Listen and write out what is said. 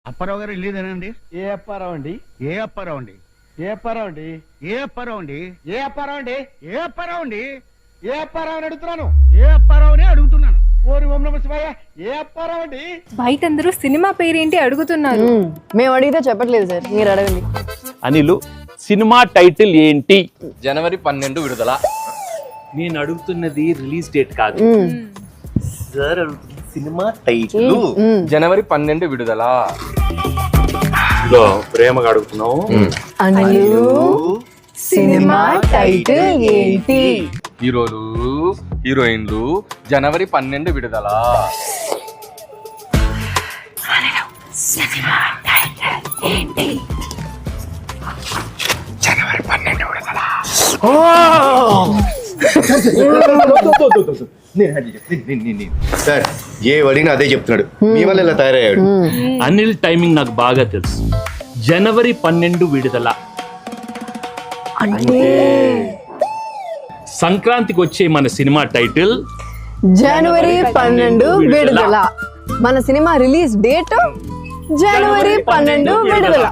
అప్పారావు గారు వెళ్ళేదేనండి? ఏ అప్పారావు అండి? ఏ అప్పారావు అండి? ఏ అప్పారావు అండి? ఏ అప్పారావు అండి? ఏ అప్పారావు అండి? ఏ అప్పారావు అండి? ఏ అప్పారావు అని అడుగుతున్నాను. ఏ అప్పారావునే అడుగుతున్నాను. ఓరి ఓం నమః శివాయ. ఏ అప్పారావు అండి? బయట అందరూ సినిమా పేరేంటి అడుగుతున్నారు. మేము అడిగితే చెప్పట్లేదు సార్, మీరు అడగండి. అనిలు, సినిమా టైటిల్ ఏంటి? జనవరి 12 విడుదల. నేను అడుగుతున్నది రిలీజ్ డేట్ కాదు సార్, అడుగుతున్నది సినిమా టైటిల్. జనవరి 12 విడుదల. ఇదో ప్రేమగా అడుగుతున్నావు. అనిలు, సినిమా టైటిల్ ఏంటి? హీరోలు హీరోయిన్లు జనవరి 12 విడుదల. జనవరి 12 విడుదల. సార్ ఏ అడిగినా అదే చెప్తున్నాడు. మీ వల్ల ఇలా తయారయ్యాడు. అనిల్ టైమింగ్ నాకు బాగా తెలుసు. జనవరి 12 విడుదల అంటే సంక్రాంతికి వచ్చే మన సినిమా టైటిల్ జనవరి 12 విడుదల. మన సినిమా రిలీజ్ డేట్ జనవరి 12 విడుదల.